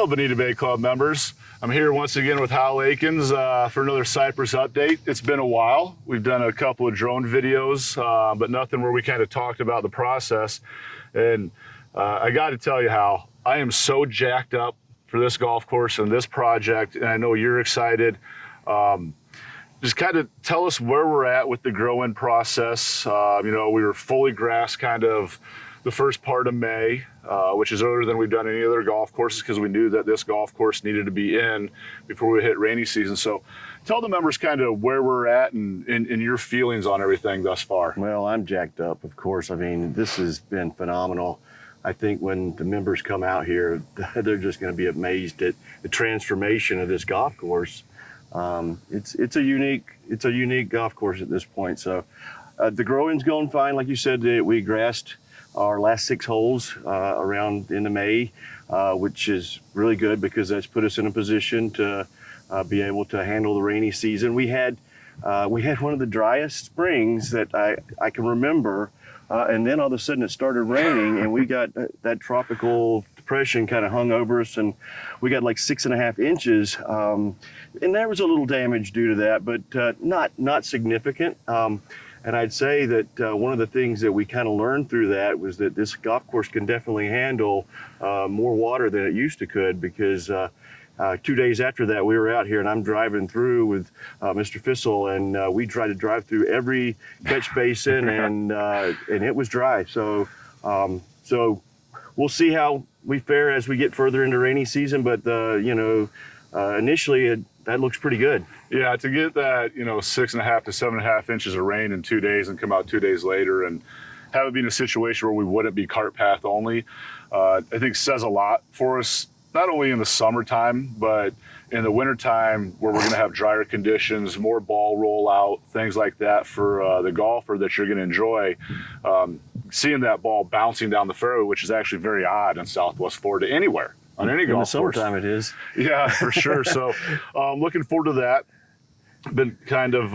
Hello, Bonita Bay Club members. I'm here once again with Hal Akins for another Cypress update. It's been a while. We've done a couple of drone videos, but nothing where we kind of talked about the process. And I got to tell you, Hal, I am so jacked up for this golf course and this project, and I know you're excited. Just kind of tell us where we're at with the grow-in process. We were fully grassed kind of the first part of May, which is earlier than we've done any other golf courses because we knew that this golf course needed to be in before we hit rainy season. So tell the members kind of where we're at and your feelings on everything thus far. Well, I'm jacked up, of course. I mean, this has been phenomenal. I think when the members come out here, they're just going to be amazed at the transformation of this golf course. It's a unique golf course at this point. So the grow-in's going fine. Like you said, we grassed our last 6 holes around into May, which is really good because that's put us in a position to be able to handle the rainy season. We had one of the driest springs that I can remember, and then all of a sudden it started raining, and we got that tropical depression kind of hung over us, and we got like 6.5 inches, and there was a little damage due to that, but not significant. And I'd say that one of the things that we kind of learned through that was that this golf course can definitely handle more water than it used to could, because 2 days after that, we were out here and I'm driving through with Mr. Fissel, and we tried to drive through every catch basin, and it was dry. So we'll see how we fare as we get further into rainy season, but initially that looks pretty good. Yeah, to get that 6.5 to 7.5 inches of rain in 2 days and come out 2 days later and have it be in a situation where we wouldn't be cart path only, I think says a lot for us, not only in the summertime, but in the wintertime where we're going to have drier conditions, more ball rollout, things like that for the golfer that you're going to enjoy. Seeing that ball bouncing down the fairway, which is actually very odd in Southwest Florida anywhere. On any golf course. In the summertime it is. Yeah, for sure. So looking forward to that. Been kind of,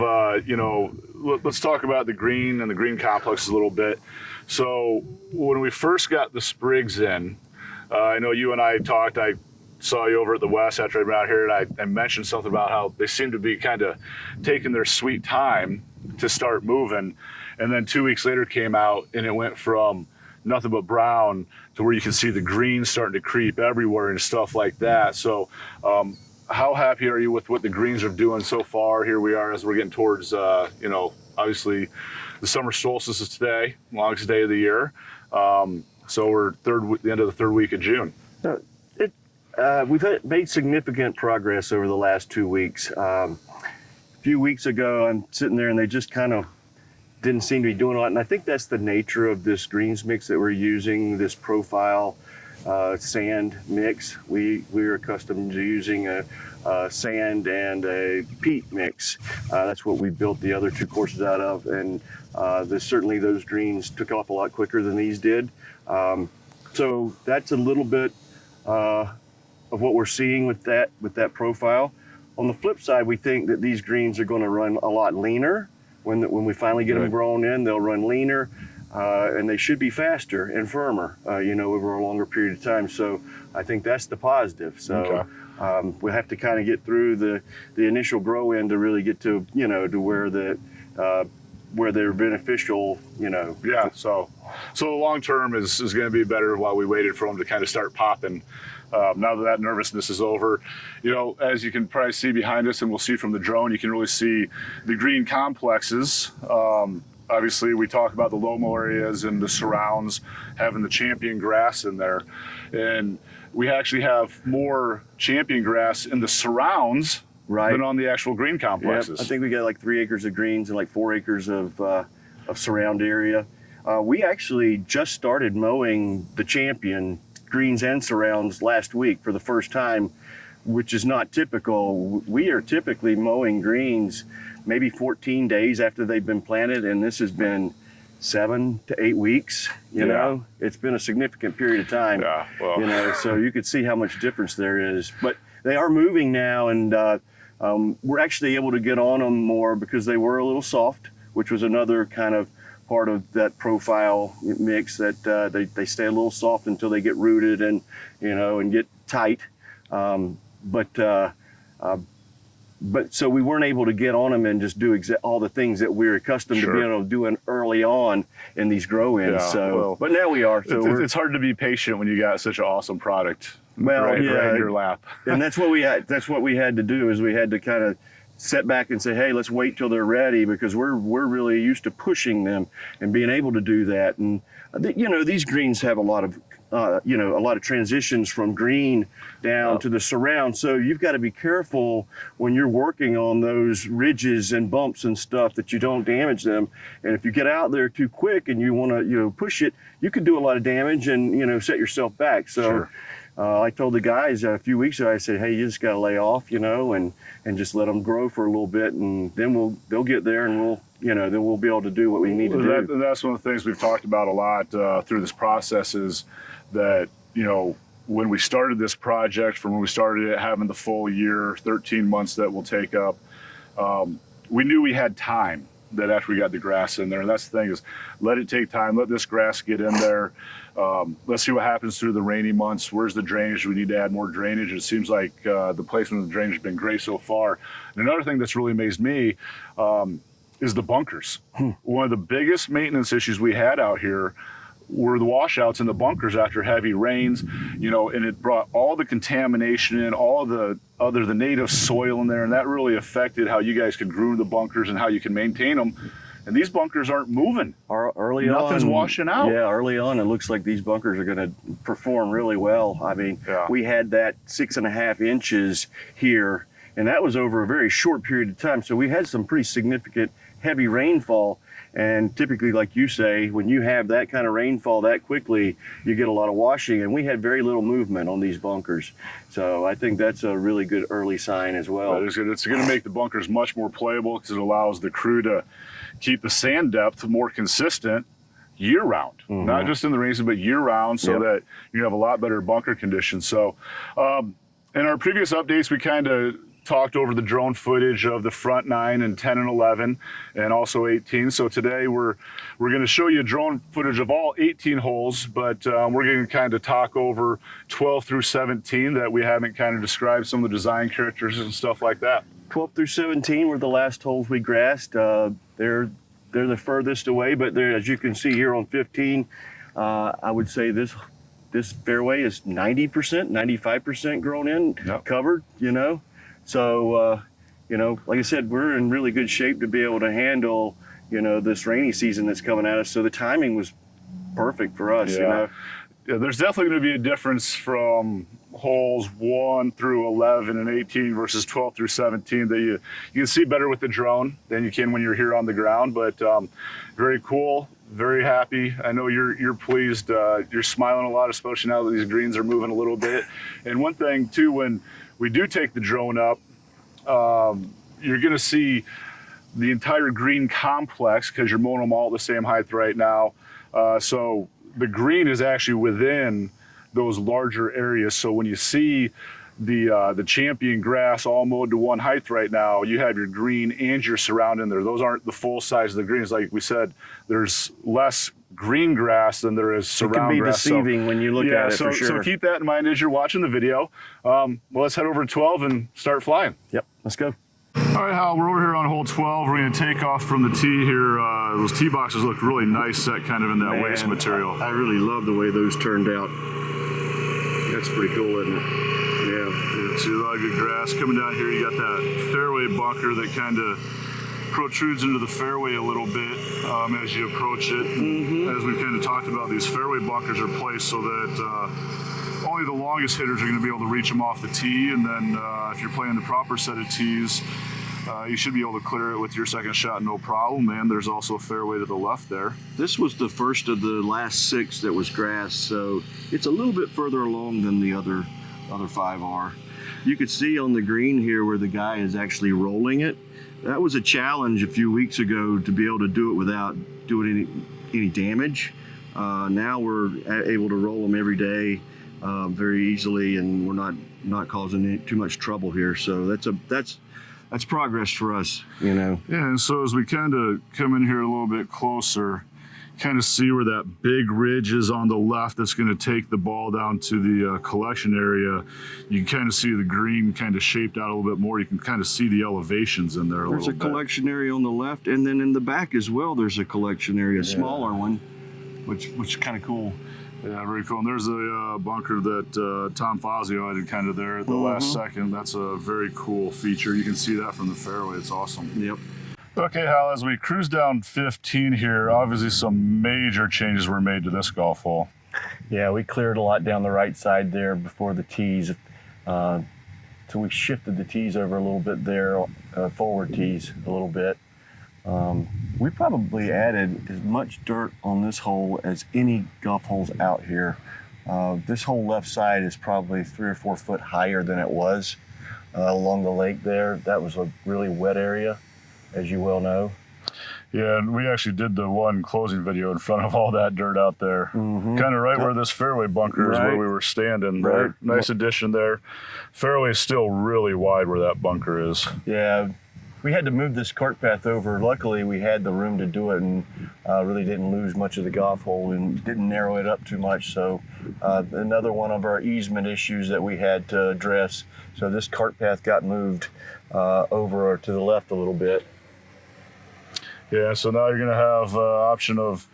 let's talk about the green and the green complexes a little bit. So when we first got the sprigs in, I know you and I talked, I saw you over at the West after I been out here, and I mentioned something about how they seem to be kind of taking their sweet time to start moving. And then 2 weeks later came out and it went from nothing but brown to where you can see the green starting to creep everywhere and stuff like that. So how happy are you with what the greens are doing so far? Here we are as we're getting towards, obviously the summer solstice is today, longest day of the year. So we're the end of the third week of June. We've made significant progress over the last 2 weeks. A few weeks ago, I'm sitting there and they just kind of didn't seem to be doing a lot. And I think that's the nature of this greens mix that we're using, this profile sand mix. We're accustomed to using a sand and a peat mix. That's what we built the other 2 courses out of. And certainly those greens took off a lot quicker than these did. So that's a little bit of what we're seeing with that profile. On the flip side, we think that these greens are going to run a lot leaner. When we finally get them grown in, they'll run leaner, and they should be faster and firmer, over a longer period of time. So I think that's the positive. So we have to kind of get through the initial grow in to really get to, to where they're beneficial, Yeah, so the long term is going to be better while we waited for them to kind of start popping. Now that nervousness is over, as you can probably see behind us, and we'll see from the drone, you can really see the green complexes. Obviously, we talk about the low-mow areas and the surrounds having the champion grass in there. And we actually have more champion grass in the surrounds than on the actual green complexes. Yep. I think we got like 3 acres of greens and like 4 acres of surround area. We actually just started mowing the champion greens and surrounds last week for the first time, which is not typical. We are typically mowing greens maybe 14 days after they've been planted, and this has been 7 to 8 weeks. You know, it's been a significant period of time. Yeah, well. So you could see how much difference there is. But they are moving now, and we're actually able to get on them more because they were a little soft, which was another kind of part of that profile mix, that they stay a little soft until they get rooted and and get tight. But so we weren't able to get on them and just do all the things that we're accustomed to being able to doing early on in these grow-ins. But now we are. So it's hard to be patient when you got such an awesome product right in your lap. And that's what we had. That's what we had to do, is we had to kind of sit back and say, hey, let's wait till they're ready, because we're really used to pushing them and being able to do that. And these greens have a lot of a lot of transitions from green down to the surround. So you've got to be careful when you're working on those ridges and bumps and stuff that you don't damage them. And if you get out there too quick and you want to, push it, you could do a lot of damage and, set yourself back. So I told the guys a few weeks ago, I said, hey, you just got to lay off, and just let them grow for a little bit, and then they'll get there, and then we'll be able to do what we need to do. That's one of the things we've talked about a lot through this process, is that, when we started this project, from when we started it, having the full year, 13 months that we'll take up, we knew we had time, that after we got the grass in there. And that's the thing, is let it take time, let this grass get in there. Let's see what happens through the rainy months. Where's the drainage? We need to add more drainage. It seems like the placement of the drainage has been great so far. And another thing that's really amazed me is the bunkers. One of the biggest maintenance issues we had out here were the washouts in the bunkers after heavy rains, and it brought all the contamination in, all the native soil in there, and that really affected how you guys could groom the bunkers and how you can maintain them. And these bunkers aren't moving. Nothing's washing out. Yeah, early on, it looks like these bunkers are going to perform really well. I mean, we had that 6.5 inches here, and that was over a very short period of time. So we had some pretty significant heavy rainfall. And typically, like you say, when you have that kind of rainfall that quickly, you get a lot of washing, and we had very little movement on these bunkers. So I think that's a really good early sign as well. It's going to make the bunkers much more playable, because it allows the crew to keep the sand depth more consistent year-round, not just in the rain season, but year-round, so that you have a lot better bunker conditions. So in our previous updates, we kind of talked over the drone footage of the front 9 and 10 and 11, and also 18. So today we're going to show you drone footage of all 18 holes, but we're going to kind of talk over 12 through 17 that we haven't kind of described, some of the design characters and stuff like that. 12 through 17 were the last holes we grassed. They're the furthest away, but as you can see here on 15, I would say this fairway is 90%, 95% grown in, covered, So, like I said, we're in really good shape to be able to handle, this rainy season that's coming at us. So the timing was perfect for us, Yeah, there's definitely going to be a difference from holes 1 through 11 and 18 versus 12 through 17 that you can see better with the drone than you can when you're here on the ground. But very cool, very happy. I know you're pleased. You're smiling a lot, especially now that these greens are moving a little bit. And one thing too, when we do take the drone up, you're going to see the entire green complex, because you're mowing them all at the same height right now. So the green is actually within those larger areas. So when you see the champion grass all mowed to one height right now, you have your green and your surround in there. Those aren't the full size of the greens. Like we said, there's less green grass than there is surround grass. It can be deceiving when you look at it, for sure. So keep that in mind as you're watching the video. Well, let's head over to 12 and start flying. Yep, let's go. All right, Hal, we're over here on hole 12. We're going to take off from the tee here. Those tee boxes look really nice, set kind of in that waste material. I really love the way those turned out. That's pretty cool, isn't it? Yeah. See a lot of good grass coming down here. You got that fairway bunker that kind of protrudes into the fairway a little bit as you approach it. As we've kind of talked about, these fairway bunkers are placed so that only the longest hitters are going to be able to reach them off the tee, and then if you're playing the proper set of tees, you should be able to clear it with your second shot no problem. And there's also a fairway to the left there. This was the first of the last 6 that was grass, so it's a little bit further along than the other 5 are. You could see on the green here where the guy is actually rolling it. That was a challenge a few weeks ago to be able to do it without doing any damage. Now we're able to roll them every day very easily, and we're not causing too much trouble here. So that's progress for us, Yeah, and so as we kind of come in here a little bit closer, kind of see where that big ridge is on the left that's going to take the ball down to the collection area. You can kind of see the green kind of shaped out a little bit more. You can kind of see the elevations in there a There's little a bit. collection area on the left, and then in the back as well, there's a collection area, a smaller one, which is kind of cool. Yeah, very cool. And there's a bunker that Tom Fazio added kind of there at the last second. That's a very cool feature. You can see that from the fairway. It's awesome. Yep. Okay, Hal, as we cruise down 15 here, obviously some major changes were made to this golf hole. Yeah, we cleared a lot down the right side there before the tees. So we shifted the tees over a little bit there, forward tees a little bit. We probably added as much dirt on this hole as any golf holes out here. This whole left side is probably 3 or 4 foot higher than it was along the lake there. That was a really wet area, as you well know. Yeah, and we actually did the one closing video in front of all that dirt out there. Kind of right where this fairway bunker is where we were standing. Right. Nice addition there. Fairway is still really wide where that bunker is. Yeah, we had to move this cart path over. Luckily, we had the room to do it and really didn't lose much of the golf hole and didn't narrow it up too much. So another one of our easement issues that we had to address. So this cart path got moved over to the left a little bit. Yeah, so now you're going to have option of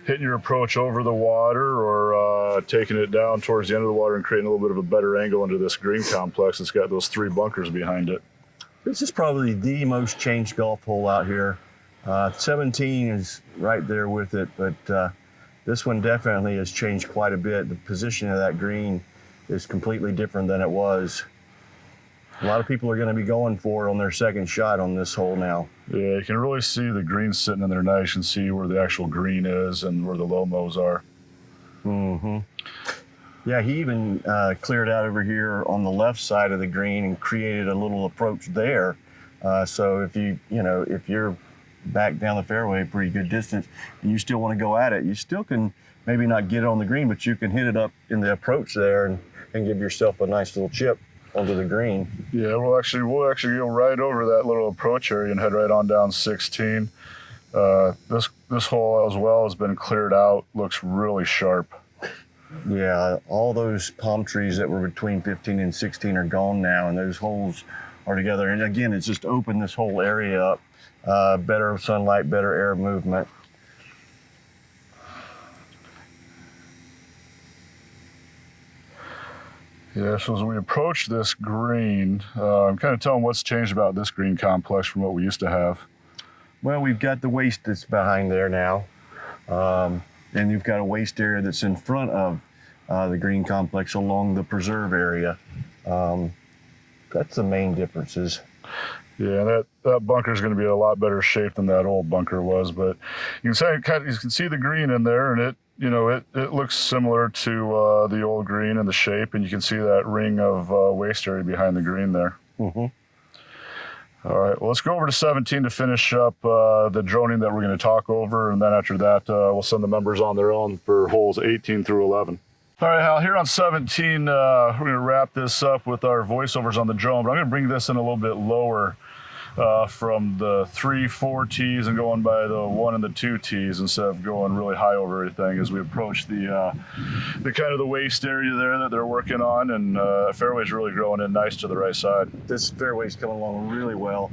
hitting your approach over the water or taking it down towards the end of the water and creating a little bit of a better angle into this green complex. It's got those 3 bunkers behind it. This is probably the most changed golf hole out here. 17 is right there with it, but this one definitely has changed quite a bit. The position of that green is completely different than it was. A lot of people are going to be going for it on their second shot on this hole now. Yeah, you can really see the green sitting in there nice and see where the actual green is and where the low mows are. Yeah, he even cleared out over here on the left side of the green and created a little approach there. So if if you're back down the fairway a pretty good distance and you still want to go at it, you still can maybe not get it on the green, but you can hit it up in the approach there and give yourself a nice little chip onto the green. Yeah, we'll actually go right over that little approach area and head right on down 16. This hole as well has been cleared out. Looks really sharp. Yeah, all those palm trees that were between 15 and 16 are gone now, and those holes are together. And again, it's just opened this whole area up. Better sunlight, better air movement. Yeah, so as we approach this green, I'm kind of telling what's changed about this green complex from what we used to have. Well, we've got the waste that's behind there now. And you've got a waste area that's in front of the green complex along the preserve area. That's the main differences. Yeah, that bunker is going to be a lot better shape than that old bunker was, but you can see the green in there, and it looks similar to the old green in the shape, and you can see that ring of waste area behind the green there. All right, well, let's go over to 17 to finish up the droning that we're going to talk over, and then after that, we'll send the members on their own for holes 18 through 11. All right, Hal, here on 17, we're going to wrap this up with our voiceovers on the drone, but I'm going to bring this in a little bit lower from the 3-4 tees and going by the 1 and the 2 tees instead of going really high over everything as we approach the kind of the waste area there that they're working on, and fairway's really growing in nice to the right side. This fairway's coming along really well.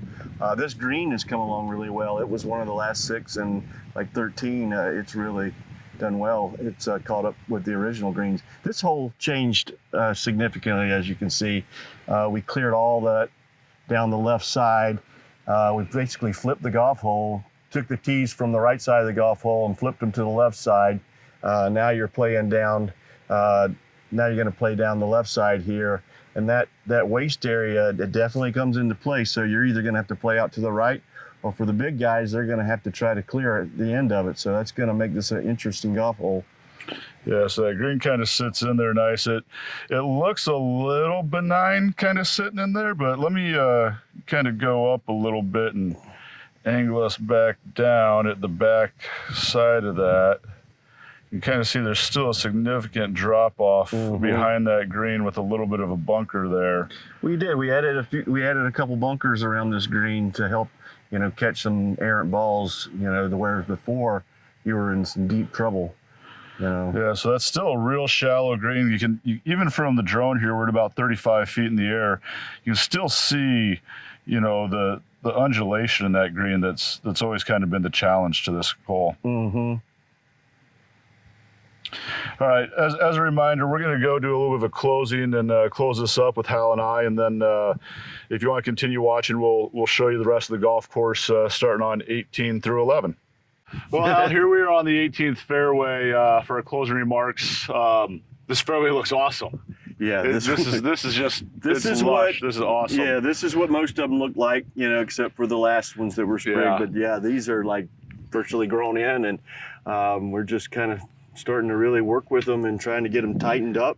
This green has come along really well. It was one of the last 6, and like 13, it's really done well. It's caught up with the original greens. This hole changed significantly, as you can see. We cleared all that down the left side. We basically flipped the golf hole, took the tees from the right side of the golf hole and flipped them to the left side. Now you're playing down, now you're going to play down the left side here. And that waste area, it definitely comes into play. So you're either going to have to play out to the right, or for the big guys, they're going to have to try to clear at the end of it. So that's going to make this an interesting golf hole. Yeah, so that green kind of sits in there nice. It looks a little benign kind of sitting in there, but let me kind of go up a little bit and angle us back down at the back side of that. You can kind of see there's still a significant drop off behind that green with a little bit of a bunker there. We did. We added a couple bunkers around this green to help, catch some errant balls, whereas before you were in some deep trouble. You know? Yeah, so that's still a real shallow green. Even from the drone here, we're at about 35 feet in the air. You can still see, you know, the undulation in that green. That's always kind of been the challenge to this hole. Mm-hmm. All right, as a reminder, we're going to go do a little bit of a closing and close this up with Hal and I, and then if you want to continue watching, we'll show you the rest of the golf course starting on 18 through 11. Well, Hal, here we are on the 18th fairway for our closing remarks. This fairway looks awesome. Yeah, this is awesome. Yeah, this is what most of them look like, you know, except for the last ones that were sprigged. Yeah. But yeah, these are like virtually grown in, and we're just kind of starting to really work with them and trying to get them tightened up.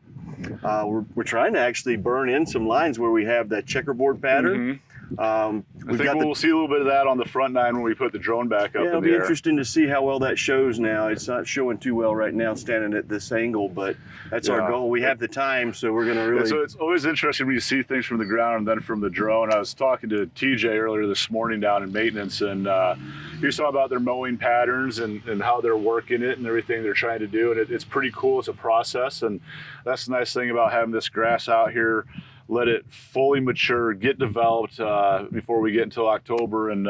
We're trying to actually burn in some lines where we have that checkerboard pattern. Mm-hmm. I think we'll see a little bit of that on the front nine when we put the drone back up in the air. It'll be interesting to see how well that shows now. It's not showing too well right now standing at this angle, but that's our goal. We have the time, so we're going to really... So it's always interesting when you see things from the ground and then from the drone. I was talking to TJ earlier this morning down in maintenance, and he was talking about their mowing patterns and how they're working it and everything they're trying to do, and it's pretty cool. It's a process, and that's the nice thing about having this grass out here. Let it fully mature, get developed before we get until October and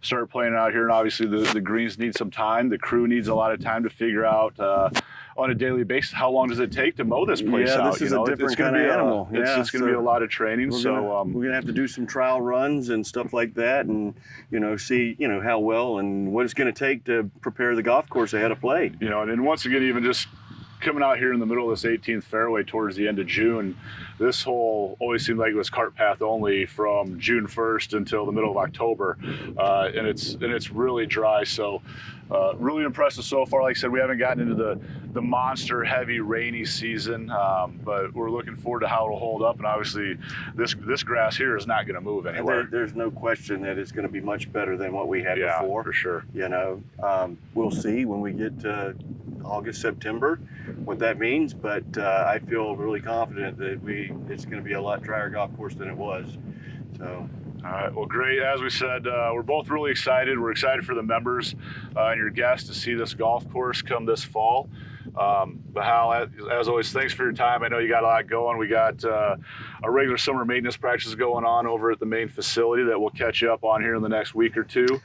start playing out here. And obviously the greens need some time. The crew needs a lot of time to figure out on a daily basis how long does it take to mow this place out. Yeah, this is a different kind of animal. It's going to be a lot of training. We're going to have to do some trial runs and stuff like that, and see how well and what it's going to take to prepare the golf course ahead of play. And then once again, even just coming out here in the middle of this 18th fairway towards the end of June, this hole always seemed like it was cart path only from June 1st until the middle of October, and it's really dry. So really impressive so far. Like I said, we haven't gotten into the monster heavy rainy season, but we're looking forward to how it'll hold up. And obviously this grass here is not going to move anywhere. There's no question that it's going to be much better than what we had before. For sure. We'll see when we get to August, September, what that means, but I feel really confident that it's going to be a lot drier golf course than it was. So. All right, well, great. As we said, we're both really excited. We're excited for the members and your guests to see this golf course come this fall. But Hal, as always, thanks for your time. I know you got a lot going. We got our regular summer maintenance practices going on over at the main facility that we'll catch you up on here in the next week or two.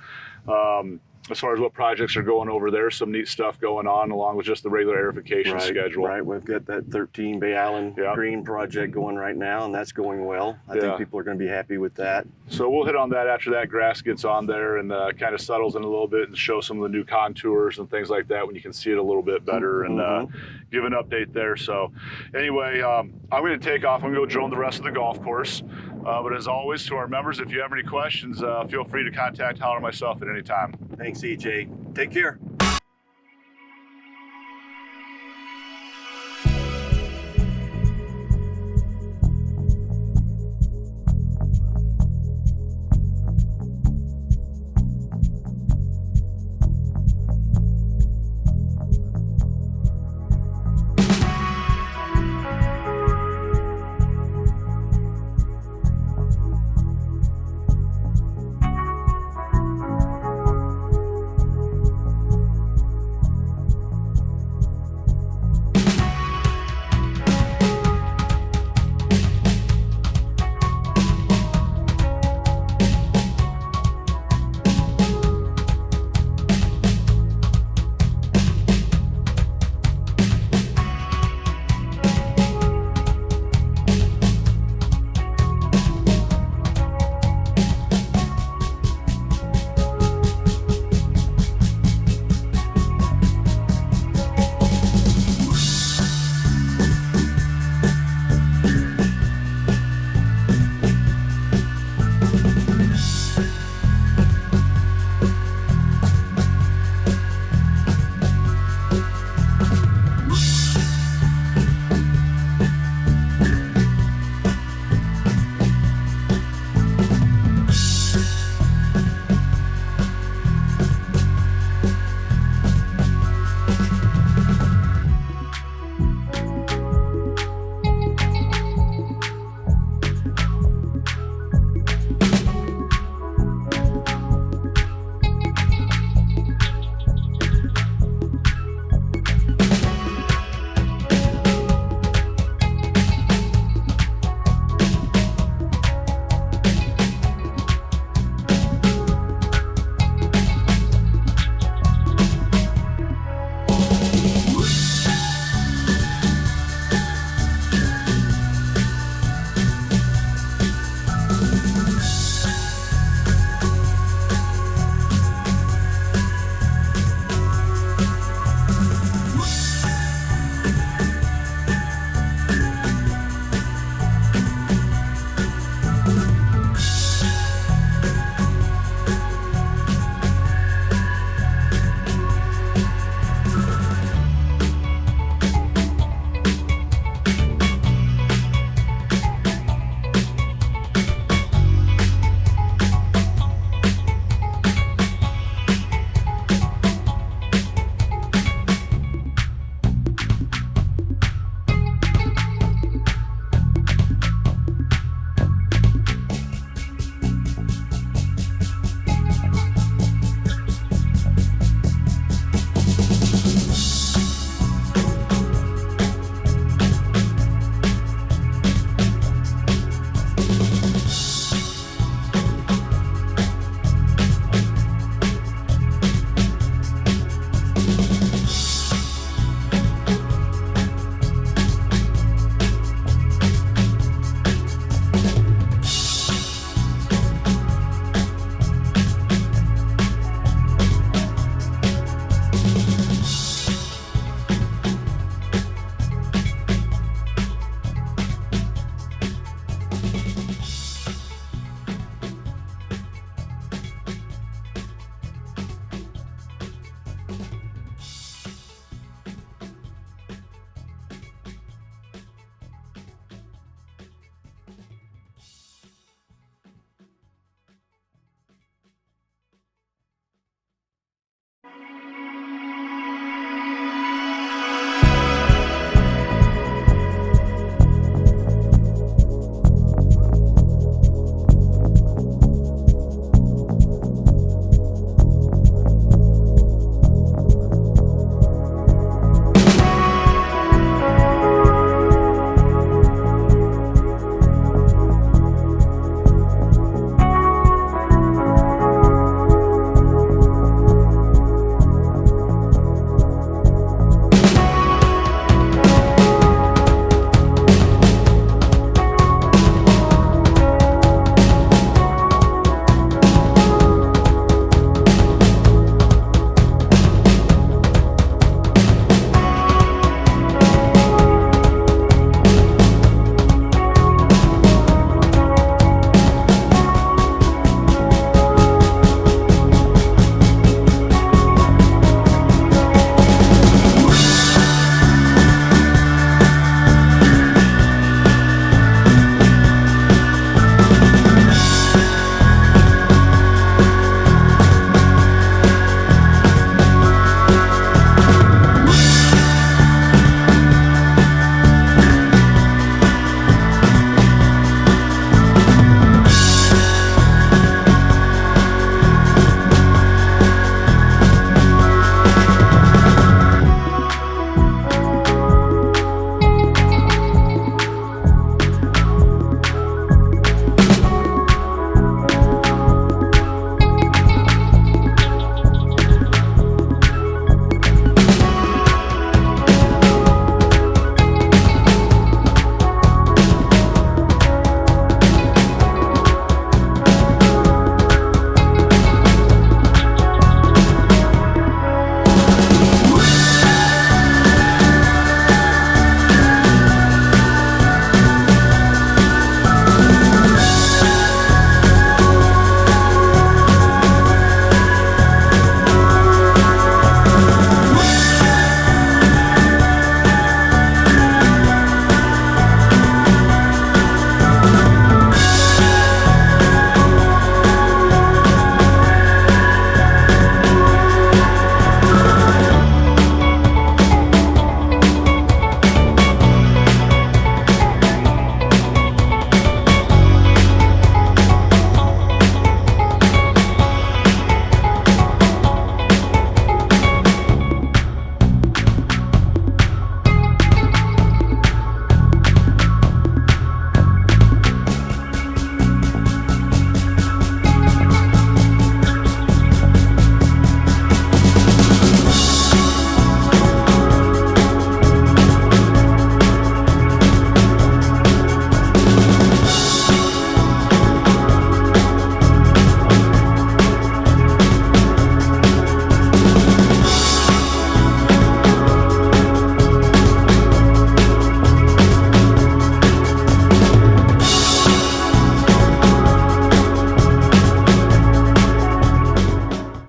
As far as what projects are going over there, some neat stuff going on along with just the regular aerification schedule. Right, we've got that 13 Bay Island green project going right now, and that's going well. I think people are going to be happy with that. So we'll hit on that after that grass gets on there and kind of settles in a little bit and show some of the new contours and things like that when you can see it a little bit better and give an update there. So anyway, I'm going to take off. I'm going to go drone the rest of the golf course. But as always, to our members, if you have any questions, feel free to contact Hal or myself at any time. Thanks, EJ. Take care.